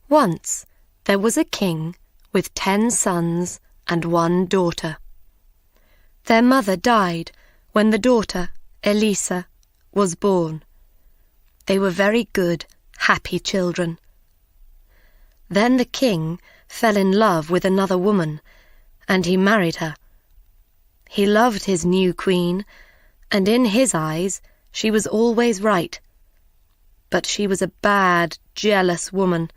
Once there was a king with 10 sons and 1 daughter. Their mother died when the daughter, Elisa, was born. They were very good, happy children. Then the king fell in love with another woman, and he married her. He loved his new queen, and in his eyes she was always right. But she was a bad, jealous woman.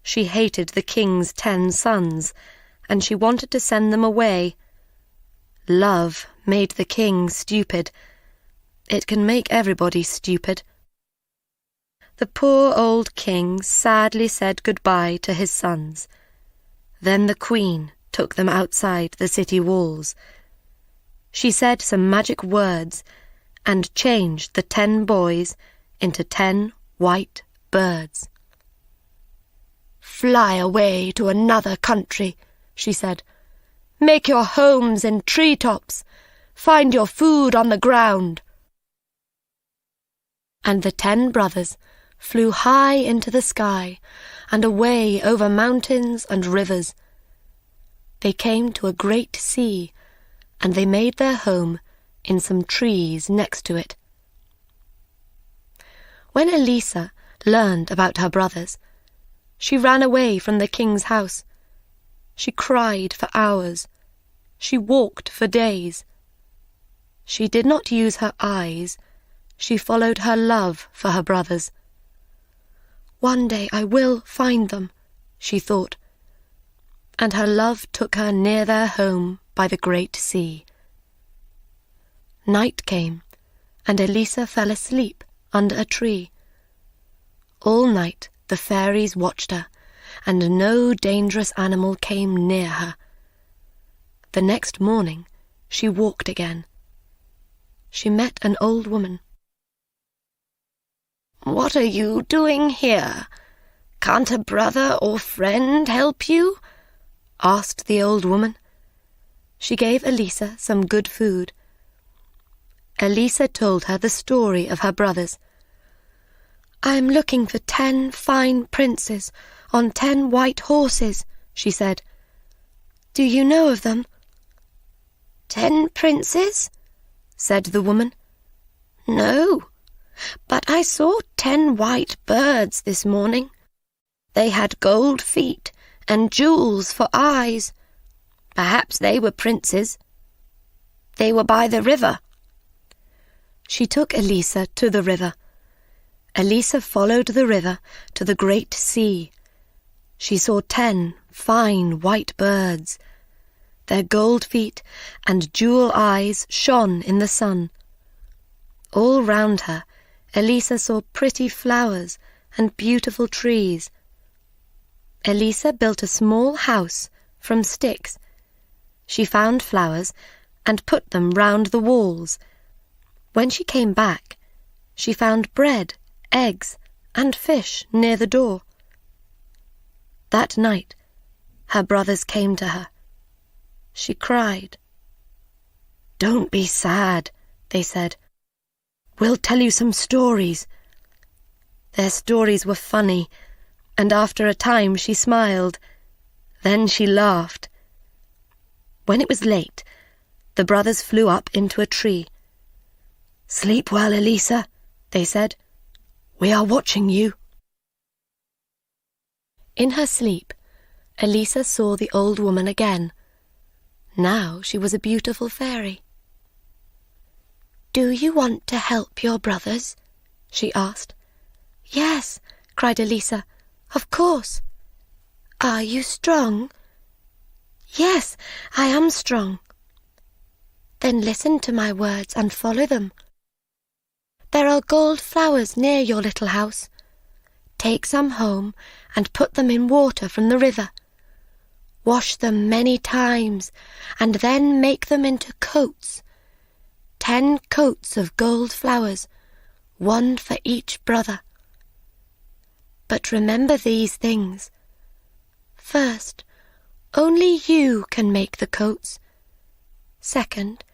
She hated the king's 10 sons, and she wanted to send them away. Love made the king stupid. It can make everybody stupid. The poor old king sadly said goodbye to his sons. Then the queen took them outside the city walls. She said some magic words and changed the 10 boys into 10 white birds. "Fly away to another country," she said. "Make your homes in treetops. Find your food on the ground." And the 10 brothers flew high into the sky and away over mountains and rivers. They came to a great sea, and they made their home in some trees next to it. When Elisa learned about her brothers, she ran away from the king's house. She cried for hours. She walked for days. She did not use her eyes. She followed her love for her brothers. "One day I will find them," she thought. And her love took her near their home by the great sea. Night came, and Elisa fell asleep under a tree. All night the fairies watched her, and no dangerous animal came near her. The next morning she walked again. She met an old woman. "What are you doing here? Can't a brother or friend help you?" asked the old woman. She gave Elisa some good food. Elisa told her the story of her brothers. "I'm looking for 10 fine princes on 10 white horses," she said. "Do you know of them?" "10 princes?" said the woman. "No, but I saw 10 white birds this morning. They had gold feet and jewels for eyes. Perhaps they were princes. They were by the river." She took Elisa to the river. Elisa followed the river to the great sea. She saw 10 fine white birds. Their gold feet and jewel eyes shone in the sun. All round her, Elisa saw pretty flowers and beautiful trees. Elisa built a small house from sticks. She found flowers and put them round the walls. When she came back, she found bread, eggs, and fish near the door. That night, her brothers came to her. She cried. "Don't be sad," they said. "We'll tell you some stories." Their stories were funny, and after a time she smiled. Then she laughed. When it was late, the brothers flew up into a tree. "Sleep well, Elisa," they said. "We are watching you." In her sleep, Elisa saw the old woman again. Now she was a beautiful fairy. "Do you want to help your brothers?" she asked. "Yes," cried Elisa. "Of course." "Are you strong?" "Yes, I am strong." "Then listen to my words and follow them. There are gold flowers near your little house. Take some home and put them in water from the river. Wash them many times and then make them into coats. 10 coats of gold flowers, 1 for each brother. But remember these things. First, only you can make the coats. Second,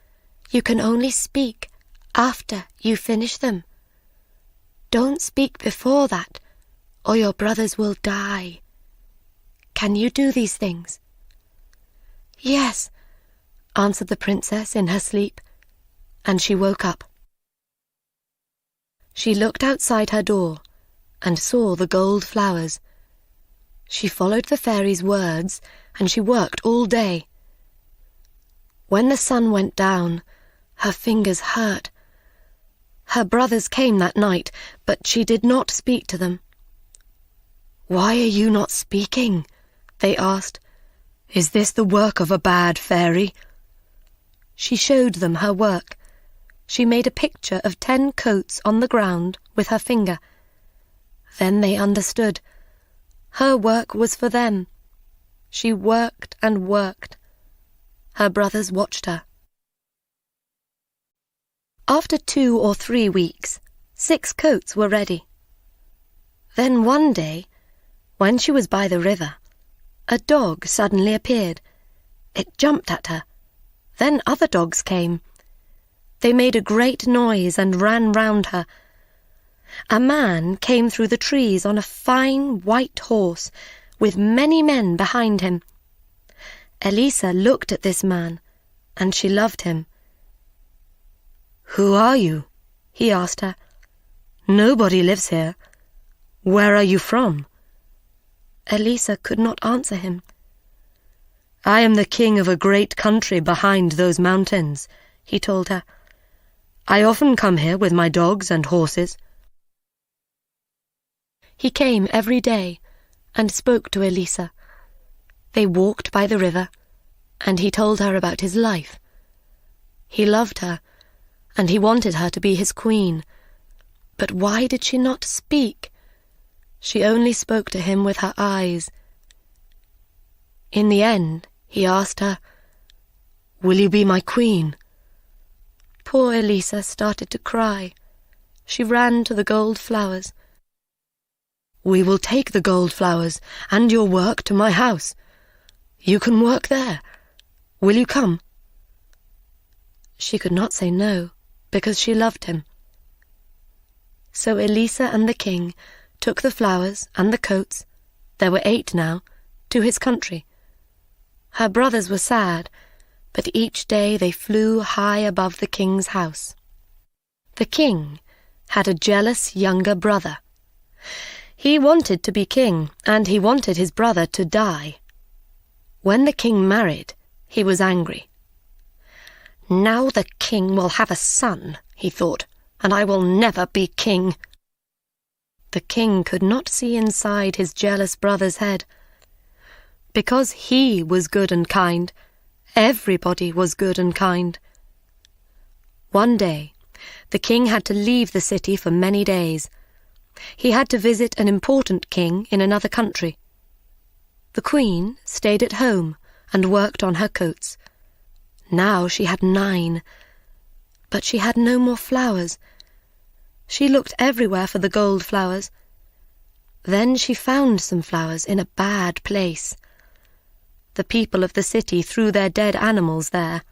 you can only speak after you finish them. Don't speak before that, or your brothers will die. Can you do these things?" "Yes," answered the princess in her sleep, and she woke up. She looked outside her door and saw the gold flowers. She followed the fairy's words, and she worked all day. When the sun went down, her fingers hurt. Her brothers came that night, but she did not speak to them. "Why are you not speaking?" they asked. "Is this the work of a bad fairy?" She showed them her work. She made a picture of 10 coats on the ground with her finger. Then they understood. Her work was for them. She worked and worked. Her brothers watched her. After 2 or 3 weeks, 6 coats were ready. Then one day, when she was by the river, a dog suddenly appeared. It jumped at her. Then other dogs came. They made a great noise and ran round her. A man came through the trees on a fine white horse, with many men behind him. Elisa looked at this man, and she loved him. "Who are you?" he asked her. "Nobody lives here. Where are you from?" Elisa could not answer him. "I am the king of a great country behind those mountains," he told her. "I often come here with my dogs and horses." He came every day and spoke to Elisa. They walked by the river, and he told her about his life. He loved her, and he wanted her to be his queen. But why did she not speak? She only spoke to him with her eyes. In the end, he asked her, "Will you be my queen?" Poor Elisa started to cry. She ran to the gold flowers. "We will take the gold flowers and your work to my house. You can work there. Will you come?" She could not say no, because she loved him. So Elisa and the king took the flowers and the coats, there were 8 now, to his country. Her brothers were sad, but each day they flew high above the king's house. The king had a jealous younger brother. He wanted to be king, and he wanted his brother to die. When the king married, he was angry. "Now the king will have a son," he thought, "and I will never be king." The king could not see inside his jealous brother's head. Because he was good and kind, everybody was good and kind. One day, the king had to leave the city for many days. He had to visit an important king in another country. The queen stayed at home and worked on her coats. Now she had 9, but she had no more flowers. She looked everywhere for the gold flowers. Then she found some flowers in a bad place. The people of the city threw their dead animals there.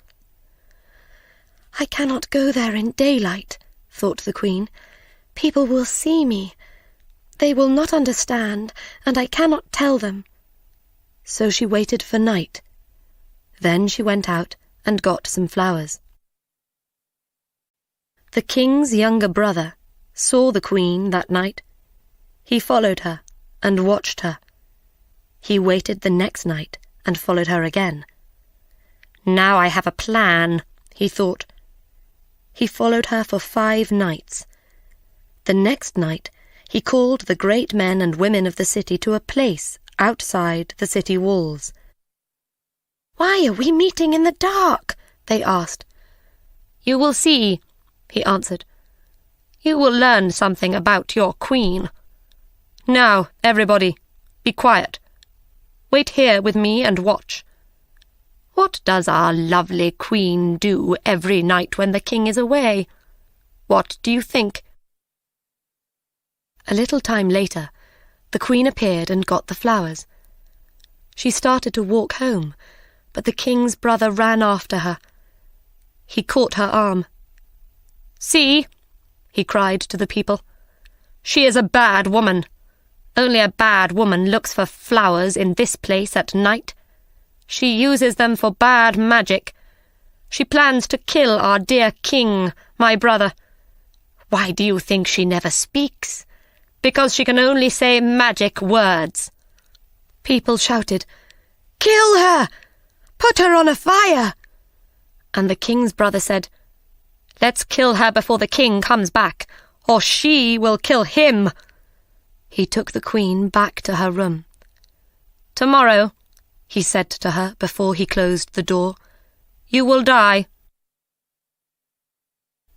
"I cannot go there in daylight," thought the queen. "People will see me. They will not understand, and I cannot tell them." So she waited for night. Then she went out and got some flowers. The king's younger brother saw the queen that night. He followed her and watched her. He waited the next night and followed her again. "Now I have a plan," he thought. He followed her for 5 nights. The next night he called the great men and women of the city to a place outside the city walls. "Why are we meeting in the dark?" they asked. "You will see," he answered. "You will learn something about your queen. Now, everybody, be quiet. Wait here with me and watch. What does our lovely queen do every night when the king is away? What do you think?" A little time later, the queen appeared and got the flowers. She started to walk home, but the king's brother ran after her. He caught her arm. "See," he cried to the people, "she is a bad woman. Only a bad woman looks for flowers in this place at night. She uses them for bad magic. She plans to kill our dear king, my brother. Why do you think she never speaks? Because she can only say magic words." People shouted, "Kill her! Put her on a fire!" And the king's brother said, "Let's kill her before the king comes back, or she will kill him." He took the queen back to her room. "Tomorrow," he said to her before he closed the door, "you will die."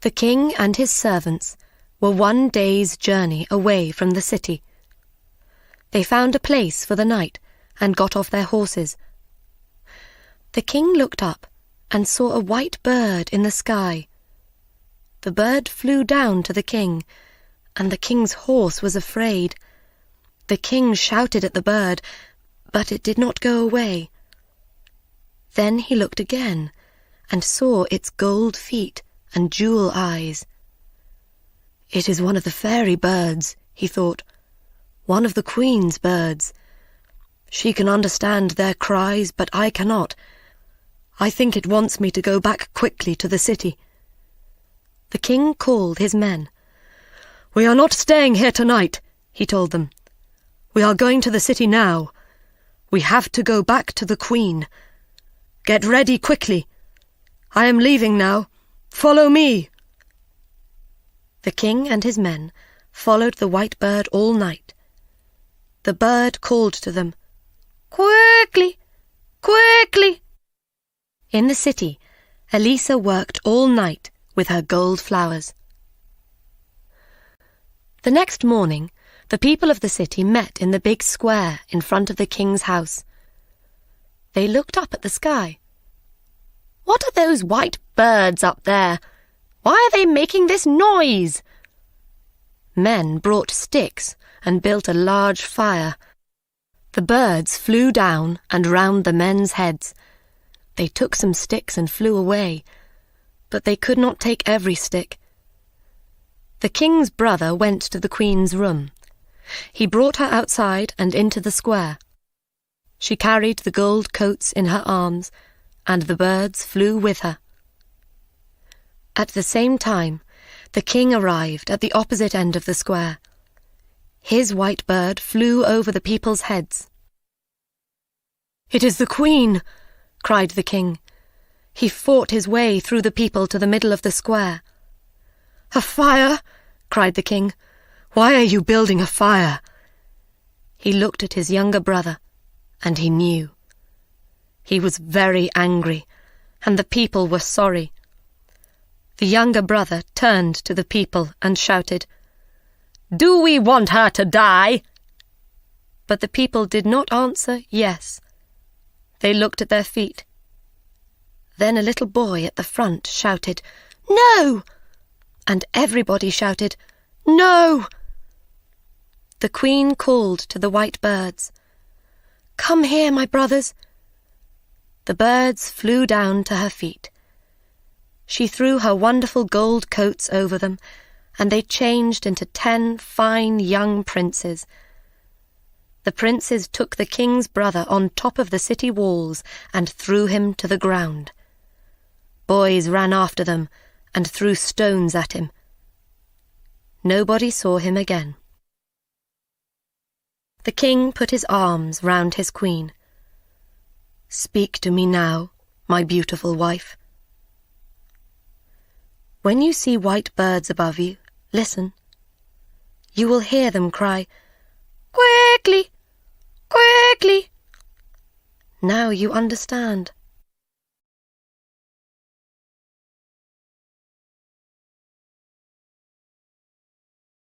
The king and his servants were 1 day's journey away from the city. They found a place for the night and got off their horses. The king looked up and saw a white bird in the sky. The bird flew down to the king, and the king's horse was afraid. The king shouted at the bird, but it did not go away. Then he looked again and saw its gold feet and jewel eyes. "It is one of the fairy birds," he thought, "one of the queen's birds. She can understand their cries, but I cannot. I think it wants me to go back quickly to the city." The king called his men. "We are not staying here tonight," he told them. "We are going to the city now. We have to go back to the queen. Get ready quickly. I am leaving now. Follow me." The king and his men followed the white bird all night. The bird called to them, "Quickly, quickly." In the city, Elisa worked all night with her gold flowers. The next morning, the people of the city met in the big square in front of the king's house. They looked up at the sky. "What are those white birds up there? Why are they making this noise?" Men brought sticks and built a large fire. The birds flew down and round the men's heads. They took some sticks and flew away, but they could not take every stick. The king's brother went to the queen's room. He brought her outside and into the square. She carried the gold coats in her arms, and the birds flew with her. At the same time, the king arrived at the opposite end of the square. His white bird flew over the people's heads. "It is the queen!" cried the king. He fought his way through the people to the middle of the square. "A fire!" cried the king. "Why are you building a fire?" He looked at his younger brother, and he knew. He was very angry, and the people were sorry. The younger brother turned to the people and shouted, "Do we want her to die?" But the people did not answer yes. They looked at their feet. Then a little boy at the front shouted, "No!" And everybody shouted, "No!" The queen called to the white birds, "Come here, my brothers." The birds flew down to her feet. She threw her wonderful gold coats over them, and they changed into 10 fine young princes. The princes took the king's brother on top of the city walls and threw him to the ground. Boys ran after them and threw stones at him. Nobody saw him again. The king put his arms round his queen. "Speak to me now, my beautiful wife." When you see white birds above you, listen. You will hear them cry, "Quickly, quickly." Now you understand.